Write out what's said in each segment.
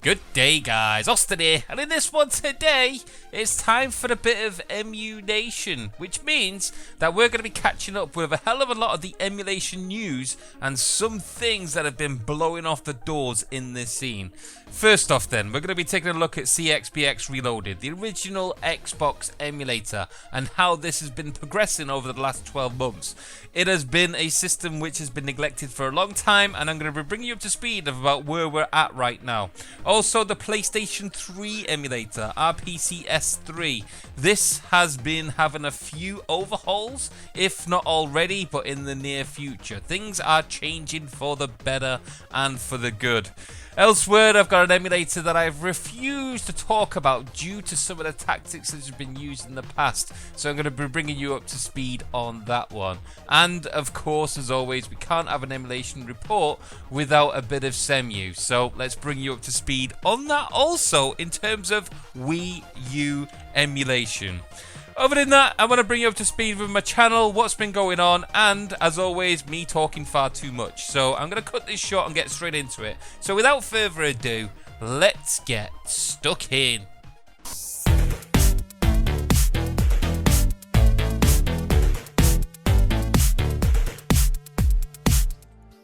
Good day, guys, Austin here, and in this one today, it's time for a bit of EMU-NATION, which means that we're going to be catching up with a hell of a lot of the emulation news and some things that have been blowing off the doors in this scene. First off then, we're going to be taking a look at CXBX Reloaded, the original Xbox emulator, and how this has been progressing over the last 12 months. It has been a system which has been neglected for a long time, and I'm going to be bringing you up to speed of about where we're at right now. Also, the PlayStation 3 emulator, RPCS3. This has been having a few overhauls, if not already, but in the near future. Things are changing for the better and for the good. Elsewhere, I've got an emulator that I've refused to talk about due to some of the tactics that have been used in the past. So I'm going to be bringing you up to speed on that one. And of course, as always, we can't have an emulation report without a bit of Cemu. So let's bring you up to speed on that also in terms of Wii U emulation. Other than that, I want to bring you up to speed with my channel, what's been going on, and as always, me talking far too much. So I'm going to cut this short and get straight into it. So without further ado, let's get stuck in.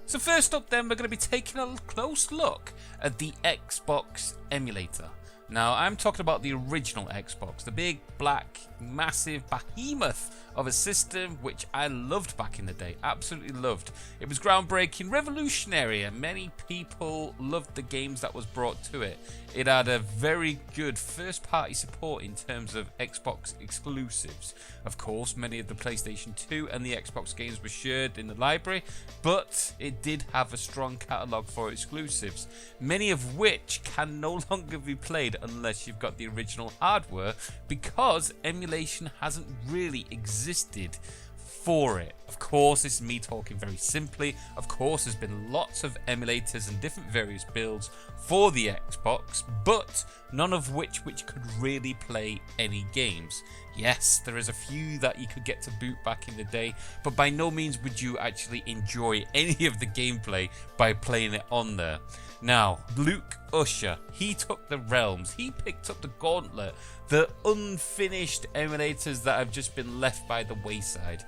So first up then, we're going to be taking a close look at the Xbox emulator. Now, I'm talking about the original Xbox, the big, black, massive behemoth of a system which I loved back in the day, absolutely loved. It was groundbreaking, revolutionary, and many people loved the games that was brought to it. It had a very good first-party support in terms of Xbox exclusives. Of course, many of the PlayStation 2 and the Xbox games were shared in the library, but it did have a strong catalogue for exclusives, many of which can no longer be played unless you've got the original hardware, because emulation hasn't really existed for it. Of course, this is me talking very simply. Of course, there's been lots of emulators and different various builds for the Xbox, but none of which could really play any games. Yes, there is a few that you could get to boot back in the day, but by no means would you actually enjoy any of the gameplay by playing it on there. Now, USHER, he took the realms, he picked up the gauntlet, the unfinished emulators that have just been left by the wayside.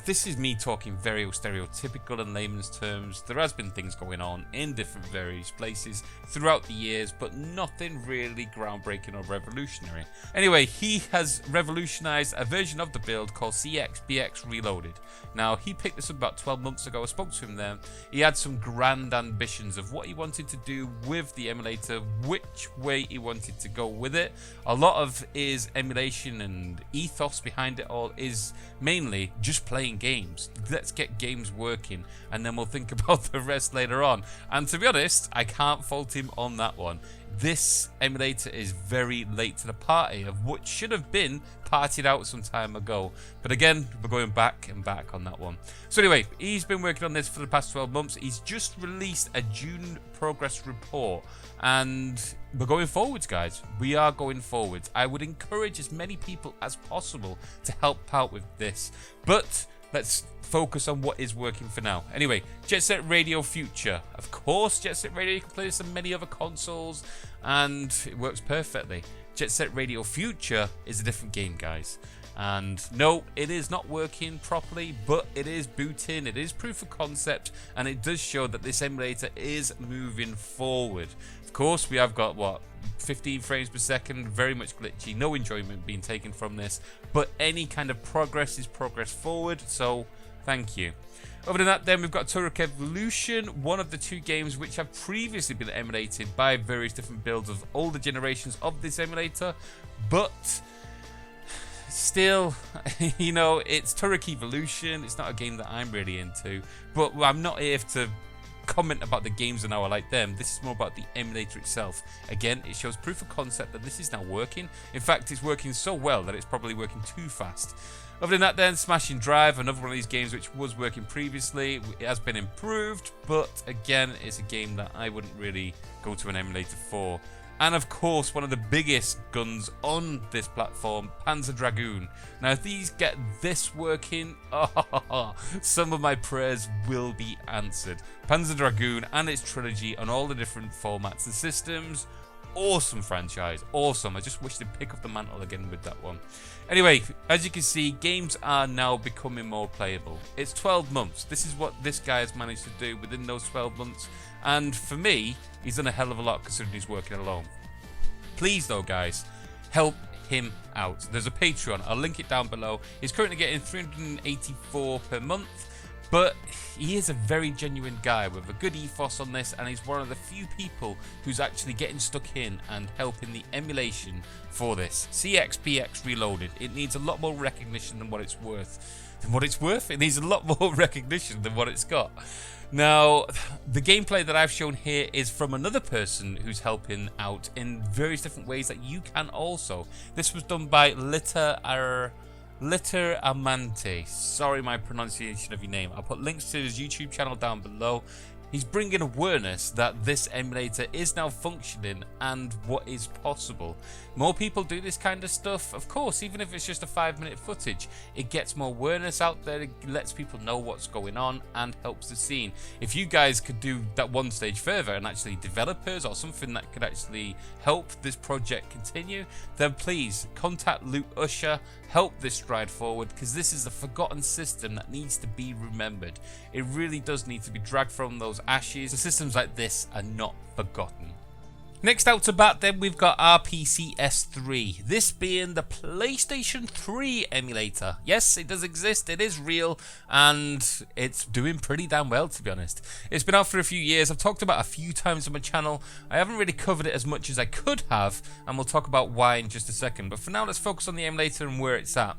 This is me talking very stereotypical in layman's terms. There has been things going on in different various places throughout the years, but nothing really groundbreaking or revolutionary. Anyway, he has revolutionized a version of the build called CXBX Reloaded. Now, he picked this up about 12 months ago. I spoke to him then. He had some grand ambitions of what he wanted to do with the emulator, which way he wanted to go with it. A lot of his emulation and ethos behind it all is mainly just playing games. Let's get games working, and then we'll think about the rest later on. And to be honest, I can't fault him on that one. This emulator is very late to the party of what should have been partied out some time ago. But again, we're going back and back on that one. So anyway, he's been working on this for the past 12 months. He's just released a June progress report, and we're going forwards, guys. We are going forwards. I would encourage as many people as possible to help out with this, but let's focus on what is working for now. Anyway, Jet Set Radio Future. Of course, Jet Set Radio, you can play this on many other consoles, and it works perfectly. Jet Set Radio Future is a different game, guys. And no, it is not working properly, but it is booting, it is proof of concept, and it does show that this emulator is moving forward. Of course, we have got, what, 15 frames per second, very much glitchy, no enjoyment being taken from this, but any kind of progress is progress forward, so thank you. Other than that, then we've got Turok Evolution, one of the two games which have previously been emulated by various different builds of older generations of this emulator, but still, you know, it's Turok Evolution. It's not a game that I'm really into, but I'm not here to comment about the games and how I like them. This is more about the emulator itself. Again, it shows proof of concept that this is now working. In fact, it's working so well that it's probably working too fast. Other than that then, Smashing Drive, another one of these games which was working previously. It has been improved, but again, it's a game that I wouldn't really go to an emulator for. and of course one of the biggest guns on this platform, Panzer Dragoon. Now if these get this working, some of my prayers will be answered. Panzer Dragoon and its trilogy on all the different formats and systems. Awesome franchise, awesome. I just wish they'd pick up the mantle again with that one. Anyway, as you can see, games are now becoming more playable. It's 12 months. This is what this guy has managed to do within those 12 months. And for me, he's done a hell of a lot considering he's working alone. Please though, guys, help him out. There's a Patreon. I'll link it down below. He's currently getting 384 per month. But he is a very genuine guy with a good ethos on this, and he's one of the few people who's actually getting stuck in and helping the emulation for this. CXPX Reloaded. It needs a lot more recognition than what it's worth. It needs a lot more recognition than what it's got. Now, the gameplay that I've shown here is from another person who's helping out in various different ways that you can also. This was done by Litter Amante. Sorry my pronunciation of your name. I'll put links to his YouTube channel down below. He's bringing awareness that this emulator is now functioning and what is possible. More people do this kind of stuff, of course, even if it's just a 5-minute footage. It gets more awareness out there, it lets people know what's going on and helps the scene. If you guys could do that one stage further and actually developers or something that could actually help this project continue, then please contact USHER, help this stride forward, because this is a forgotten system that needs to be remembered. It really does need to be dragged from those ashes. The systems like this are not forgotten. Next out to bat then we've got RPCS3, this being the PlayStation 3 emulator. Yes, it does exist, it is real, and it's doing pretty damn well, to be honest. It's been out for a few years, I've talked about it a few times on my channel. I haven't really covered it as much as I could have, and we'll talk about why in just a second. But for now, let's focus on the emulator and where it's at.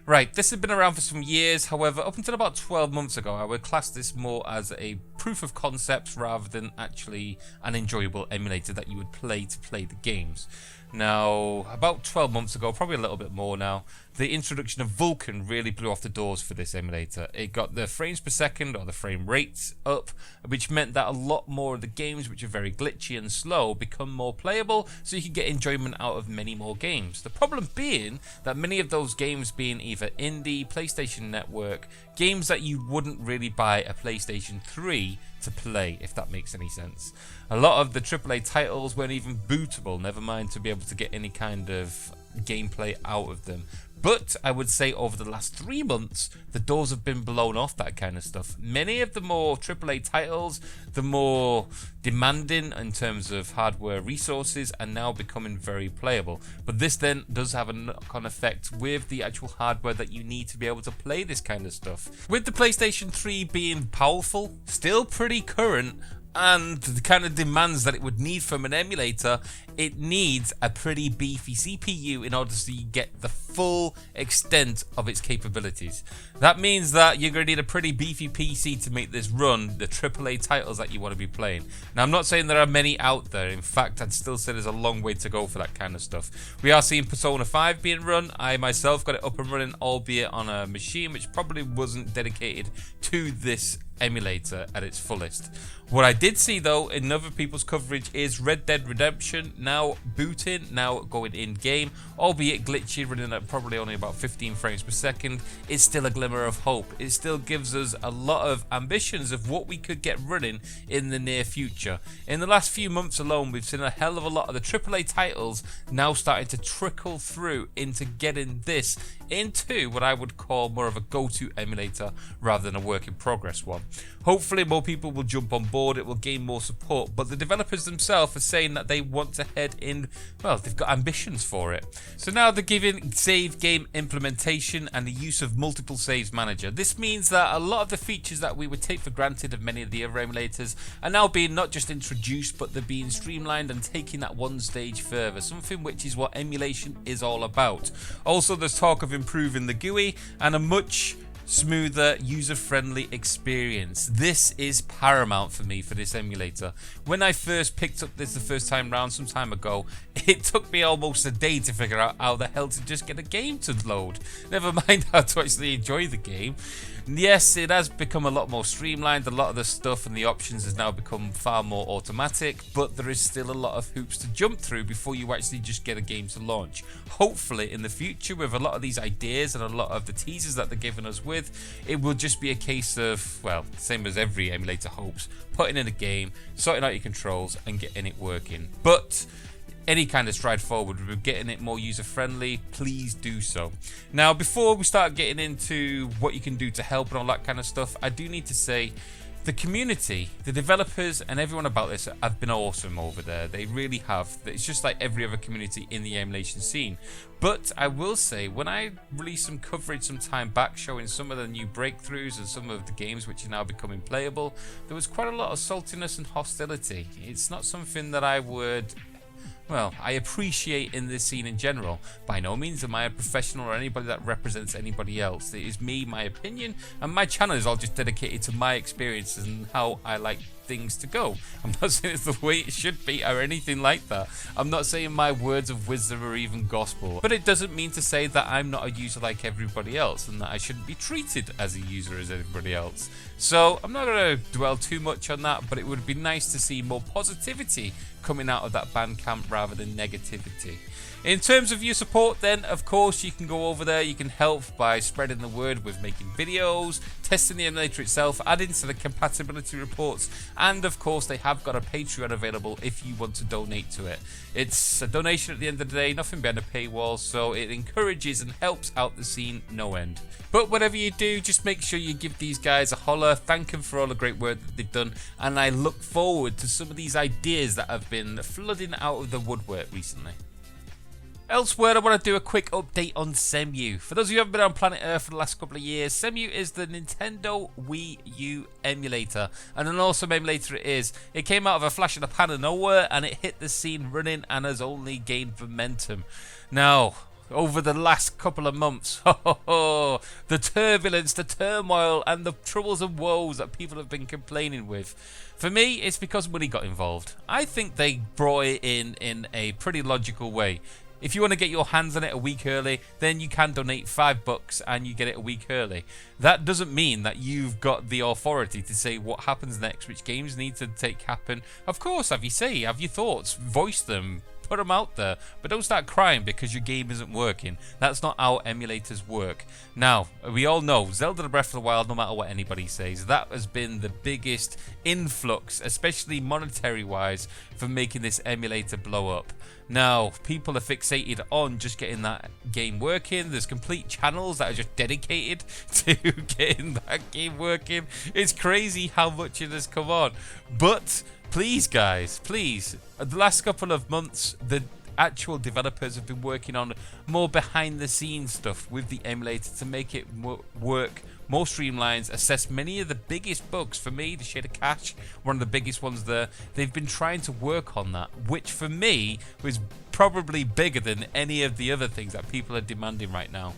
Right, this has been around for some years, however, up until about 12 months ago, I would class this more as a proof of concept rather than actually an enjoyable emulator that you would play to play the games. Now, about 12 months ago, probably a little bit more now, the introduction of Vulkan really blew off the doors for this emulator. It got the frames per second, or the frame rates, up, which meant that a lot more of the games, which are very glitchy and slow, become more playable, so you can get enjoyment out of many more games. The problem being that many of those games being either indie, PlayStation Network, games that you wouldn't really buy a PlayStation 3 to play, if that makes any sense. A lot of the AAA titles weren't even bootable, never mind to be able to get any kind of gameplay out of them. But I would say over the last 3 months, the doors have been blown off that kind of stuff. Many of the more AAA titles, the more demanding in terms of hardware resources, are now becoming very playable. But this then does have a knock-on effect with the actual hardware that you need to be able to play this kind of stuff. With the PlayStation 3 being powerful, still pretty current, and the kind of demands that it would need from an emulator, it needs a pretty beefy CPU in order to get the full extent of its capabilities. That means that you're going to need a pretty beefy PC to make this run the AAA titles that you want to be playing. Now, I'm not saying there are many out there. In fact, I'd still say there's a long way to go for that kind of stuff. We are seeing Persona 5 being run. I myself got it up and running, albeit on a machine which probably wasn't dedicated to this emulator at its fullest. What I did see though in other people's coverage is Red Dead Redemption now booting, now going in game, albeit glitchy, running at probably only about 15 frames per second. It's still a glimmer of hope. It still gives us a lot of ambitions of what we could get running in the near future. In the last few months alone, we've seen a hell of a lot of the AAA titles now starting to trickle through into getting this into what I would call more of a go-to emulator rather than a work in progress one. Hopefully more people will jump on board, it will gain more support, but the developers themselves are saying that they want to head in, well, they've got ambitions for it. So now they're giving save game implementation and the use of multiple saves manager. This means that a lot of the features that we would take for granted of many of the other emulators are now being not just introduced, but they're being streamlined and taking that one stage further, something which is what emulation is all about. Also, there's talk of improving the GUI and a much smoother, user-friendly experience. This is paramount for me for this emulator. When I first picked up this the first time round some time ago, it took me almost a day to figure out how the hell to just get a game to load. Never mind how to actually enjoy the game. Yes, it has become a lot more streamlined. A lot of the stuff and the options has now become far more automatic, but there is still a lot of hoops to jump through before you actually just get a game to launch. Hopefully in the future, with a lot of these ideas and a lot of the teasers that they're giving us with, it will just be a case of, well, same as every emulator hopes, putting in a game, sorting out your controls and getting it working. But any kind of stride forward with getting it more user friendly, please do so. Now, before we start getting into what you can do to help and all that kind of stuff, I do need to say the community, the developers and everyone about this have been awesome over there. They really have. It's just like every other community in the emulation scene. But I will say, when I released some coverage some time back showing some of the new breakthroughs and some of the games which are now becoming playable, there was quite a lot of saltiness and hostility. It's not something that I would, well, I appreciate in this scene in general. By no means am I a professional or anybody that represents anybody else. It is me, my opinion, and my channel is all just dedicated to my experiences and how I like things to go. I'm not saying it's the way it should be or anything like that. I'm not saying my words of wisdom or even gospel, but it doesn't mean to say that I'm not a user like everybody else and that I shouldn't be treated as a user as everybody else. So I'm not going to dwell too much on that, but it would be nice to see more positivity coming out of that Bandcamp rather than negativity. In terms of your support then, of course, you can go over there, you can help by spreading the word with making videos, testing the emulator itself, adding to the compatibility reports, and of course they have got a Patreon available if you want to donate to it. It's a donation at the end of the day, nothing behind a paywall, so it encourages and helps out the scene no end. But whatever you do, just make sure you give these guys a holler, thank them for all the great work that they've done, and I look forward to some of these ideas that have been flooding out of the woodwork recently. Elsewhere, I want to do a quick update on Cemu. For those of you who haven't been on planet Earth for the last couple of years, Cemu is the Nintendo Wii U emulator, and an awesome emulator it is. It came out of a flash in the pan of nowhere, and it hit the scene running and has only gained momentum. Now, over the last couple of months, the turbulence, the turmoil, and the troubles and woes that people have been complaining with. For me, it's because money got involved. I think they brought it in a pretty logical way. If you want to get your hands on it a week early, then you can donate $5 and you get it a week early. That doesn't mean that you've got the authority to say what happens next, which games need to take happen. Of course, have your say, have your thoughts, voice them, put them out there, but don't start crying because your game isn't working. That's not how emulators work. Now, we all know Zelda Breath of the Wild, no matter what anybody says, that has been the biggest influx, especially monetary wise, for making this emulator blow up. Now, people are fixated on just getting that game working. There's complete channels that are just dedicated to getting that game working. It's crazy how much it has come on. But please, guys, please, the last couple of months, the actual developers have been working on more behind the scenes stuff with the emulator to make it work more streamlined, assess many of the biggest bugs. For me, the shader cache, one of the biggest ones there, they've been trying to work on that, which for me was probably bigger than any of the other things that people are demanding right now.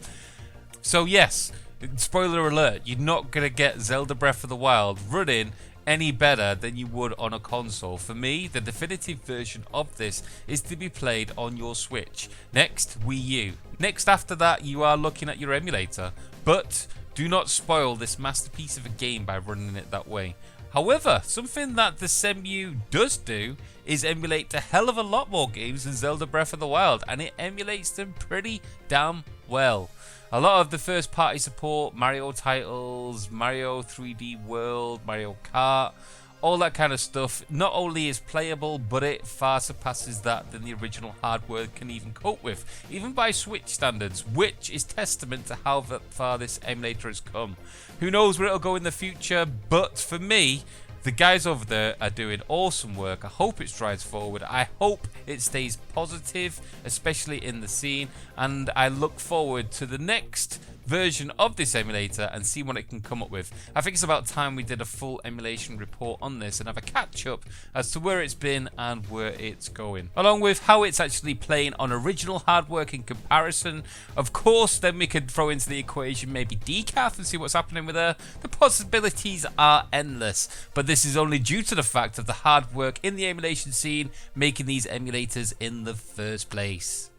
So yes, spoiler alert, you're not going to get Zelda Breath of the Wild running any better than you would on a console. For me, the definitive version of this is to be played on your Switch. Next, Wii U. Next after that, you are looking at your emulator. But do not spoil this masterpiece of a game by running it that way. However, something that the Cemu does do is emulate a hell of a lot more games than Zelda Breath of the Wild, and it emulates them pretty damn well. A lot of the first party support, Mario titles, Mario 3D World, Mario Kart, all that kind of stuff not only is playable, but it far surpasses that than the original hardware can even cope with, even by Switch standards, which is testament to how far this emulator has come. Who knows where it'll go in the future, but for me, the guys over there are doing awesome work. I hope it strides forward. I hope it stays positive, especially in the scene, and I look forward to the next version of this emulator and see what it can come up with. I think it's about time we did a full emulation report on this and have a catch up as to where it's been and where it's going, along with how it's actually playing on original hardware in comparison. Of course, then we could throw into the equation maybe decaf and see what's happening with her. The possibilities are endless, but this is only due to the fact of the hard work in the emulation scene making these emulators in the first place.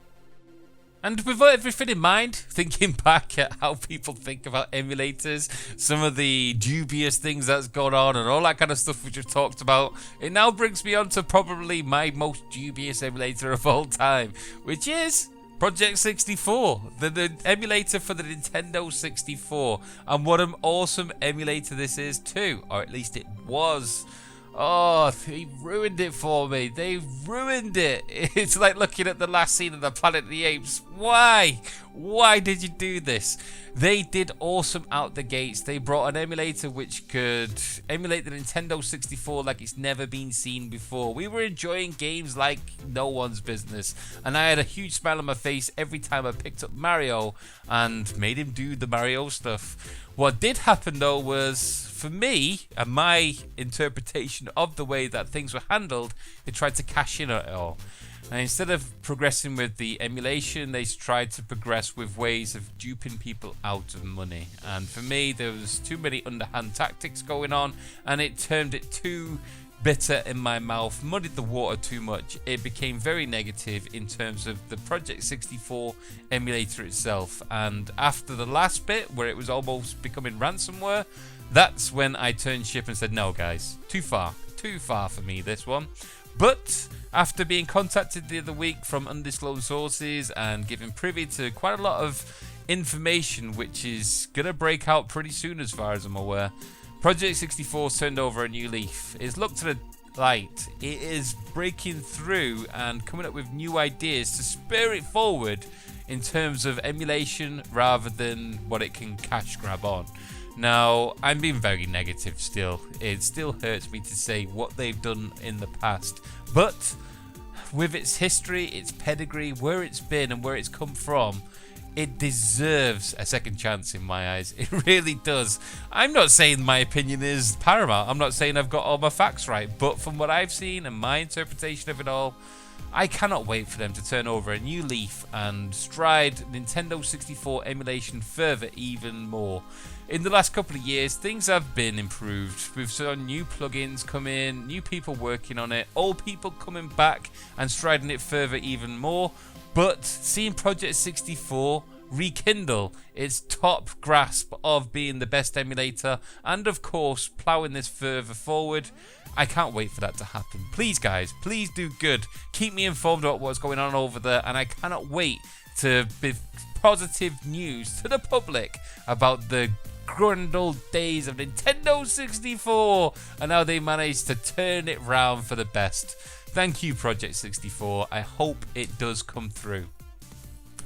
And with everything in mind, thinking back at how people think about emulators, some of the dubious things that's gone on and all that kind of stuff we just talked about, it now brings me on to probably my most dubious emulator of all time, which is Project 64, the emulator for the Nintendo 64. And what an awesome emulator this is too, or at least it was. Oh, they ruined it for me. They ruined it. It's like looking at the last scene of the Planet of the Apes. Why? Why did you do this? They did awesome out the gates. They brought an emulator which could emulate the Nintendo 64 like it's never been seen before. We were enjoying games like no one's business. And I had a huge smile on my face every time I picked up Mario and made him do the Mario stuff. What did happen though was, for me, and my interpretation of the way that things were handled, they tried to cash in on it all. And instead of progressing with the emulation, they tried to progress with ways of duping people out of money. And for me, there was too many underhand tactics going on, and it turned it too bitter in my mouth, muddied the water too much. It became very negative in terms of the Project 64 emulator itself. And after the last bit, where it was almost becoming ransomware, that's when I turned ship and said, no guys, too far for me, this one. But after being contacted the other week from undisclosed sources and given privy to quite a lot of information which is gonna break out pretty soon as far as I'm aware, Project 64 turned over a new leaf. It's looked to the light. It is breaking through and coming up with new ideas to spur it forward in terms of emulation rather than what it can cash grab on. Now, I'm being very negative still. It still hurts me to say what they've done in the past. But with its history, its pedigree, where it's been and where it's come from, it deserves a second chance in my eyes. It really does. I'm not saying my opinion is paramount. I'm not saying I've got all my facts right. But from what I've seen and my interpretation of it all, I cannot wait for them to turn over a new leaf and stride Nintendo 64 emulation further even more. In the last couple of years, things have been improved. We've seen new plugins come in, new people working on it, old people coming back and striding it further even more. But seeing Project 64 rekindle its top grasp of being the best emulator and of course ploughing this further forward, I can't wait for that to happen. Please guys, please do good. Keep me informed about what's going on over there, and I cannot wait to be positive news to the public about the grand old days of Nintendo 64 and how they managed to turn it round for the best. Thank you, Project 64. I hope it does come through.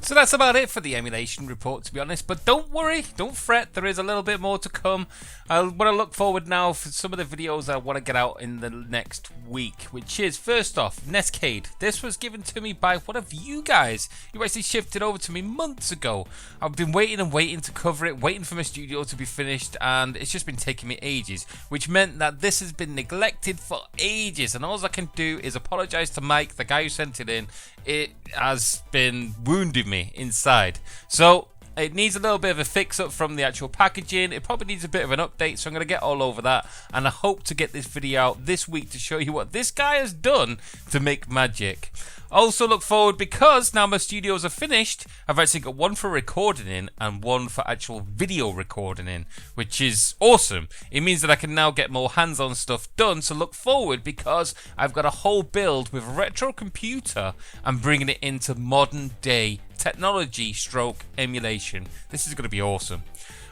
So that's about it for the emulation report, to be honest. But don't worry, don't fret, there is a little bit more to come. I want to look forward now for some of the videos I want to get out in the next week, which is, first off, NESCADE. This was given to me by one of you guys. You actually shipped it over to me months ago. I've been waiting and waiting to cover it, waiting for my studio to be finished, and it's just been taking me ages, which meant that this has been neglected for ages, and all I can do is apologize to Mike, the guy who sent it in. It has been wounding me inside. So it needs a little bit of a fix up from the actual packaging. It probably needs a bit of an update, so I'm going to get all over that, and I hope to get this video out this week to show you what this guy has done to make magic. Also look forward, because now my studios are finished, I've actually got one for recording in and one for actual video recording in, which is awesome. It means that I can now get more hands-on stuff done, so look forward, because I've got a whole build with a retro computer and bringing it into modern day technology stroke emulation. This is going to be awesome.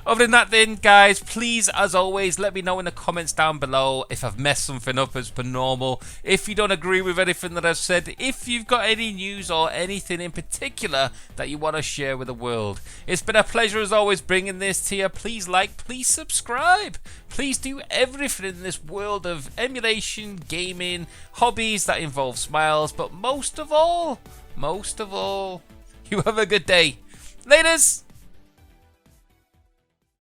Other than that then, guys, please, as always, let me know in the comments down below if I've messed something up as per normal. If you don't agree with anything that I've said, if you've got any news or anything in particular that you want to share with the world. It's been a pleasure as always bringing this to you. Please like, please subscribe. Please do everything in this world of emulation, gaming, hobbies that involve smiles. But most of all, you have a good day. Laters!